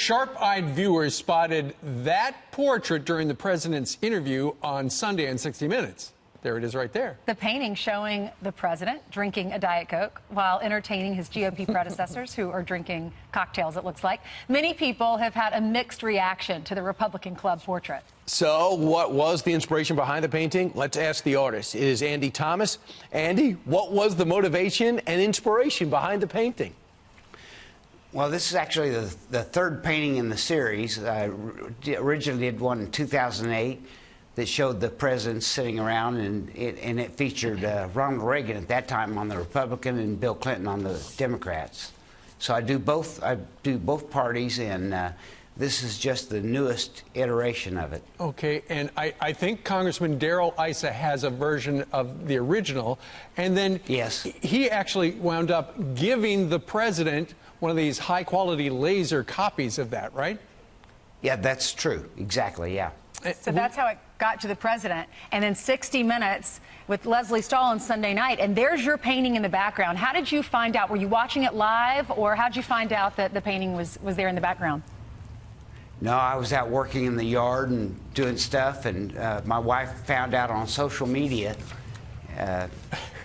Sharp-eyed viewers spotted that portrait during the president's interview on Sunday in 60 Minutes. There it is right there. The painting showing the president drinking a Diet Coke while entertaining his GOP predecessors who are drinking cocktails, it looks like. Many people have had a mixed reaction to the Republican Club portrait. So what was the inspiration behind the painting? Let's ask the artist. It is Andy Thomas. Andy, what was the motivation and inspiration behind the painting? Well, this is actually the third painting in the series. I originally did one in 2008 that showed the president sitting around, and it featured Ronald Reagan at that time on the Republican and Bill Clinton on the Democrats. So I do both parties, and this is just the newest iteration of it. Okay, and I think Congressman Darrell Issa has a version of the original, and then yes, he actually wound up giving the president one of these high-quality laser copies of that, right? Yeah, that's true. Exactly, yeah. So that's how it got to the president. And then 60 Minutes with Lesley Stahl on Sunday night. And there's your painting in the background. How did you find out? Were you watching it live, or how did you find out that the painting was there in the background? No, I was out working in the yard and doing stuff, and my wife found out on social media.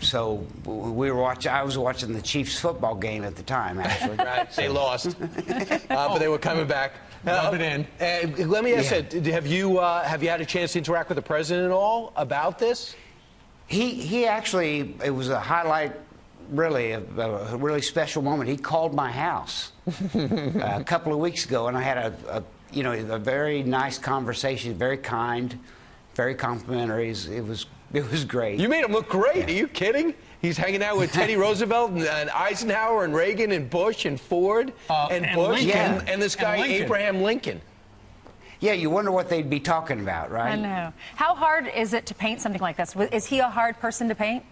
So we were watching. I was watching the Chiefs football game at the time, actually. Right, they lost, but they were coming back. Rub it in. Let me ask you: have you had a chance to interact with the president at all about this? He actually, it was a highlight, really, a really special moment. He called my house a couple of weeks ago, and I had a very nice conversation. Very kind, very complimentary. It was great. You made him look great. Yeah. Are you kidding? He's hanging out with Teddy Roosevelt and Eisenhower and Reagan and Bush and Ford and Bush and this guy Abraham Lincoln. Yeah, you wonder what they'd be talking about, right? I know. How hard is it to paint something like this? Is he a hard person to paint?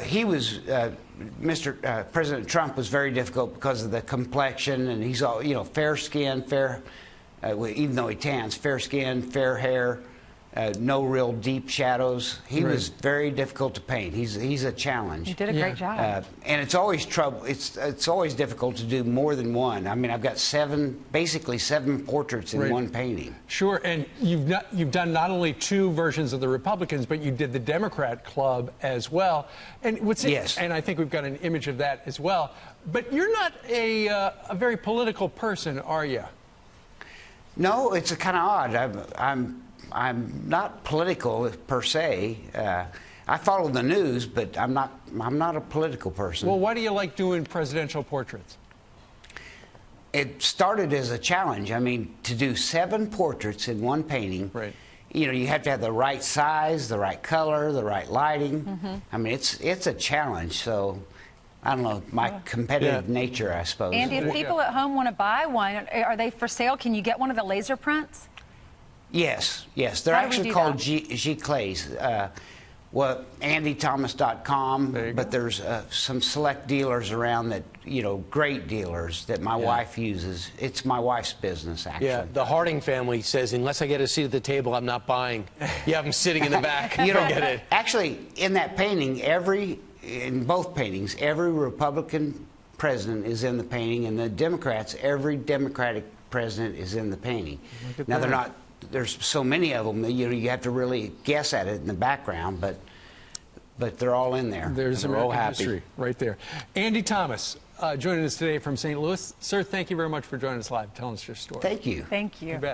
He was, President Trump was very difficult because of the complexion, and he's all, fair skin, even though he tans, fair skin, fair hair. No real deep shadows. He was very difficult to paint. He's a challenge. You did a great job. And it's always trouble. It's always difficult to do more than one. I mean, I've got basically seven portraits in one painting. Sure, and you've done not only two versions of the Republicans, but you did the Democrat Club as well. And and I think we've got an image of that as well. But you're not a very political person, are you? No, it's kind of odd. I'm not political per se. I follow the news, but I'm not a political person. Well, why do you like doing presidential portraits? It started as a challenge. I mean, to do 7 portraits in one painting, right. You have to have the right size, the right color, the right lighting. I mean, it's a challenge. So I don't know, my competitive nature, I suppose. Andy, if people at home want to buy one, are they for sale? Can you get one of the laser prints? Yes. They're actually called Giclées. Well, AndyThomas.com, but there's some select dealers around that, great dealers that my wife uses. It's my wife's business, actually. Yeah, the Harding family says, unless I get a seat at the table, I'm not buying. You have them sitting in the back. Forget it. Actually, in that painting, in both paintings, every Republican president is in the painting, and the Democrats, every Democratic president is in the painting. Now, they're not. There's so many of them, you have to really guess at it in the background, but they're all in there. There's American history right there. Andy Thomas joining us today from St. Louis. Sir, thank you very much for joining us live, telling us your story. Thank you. Thank you. You bet.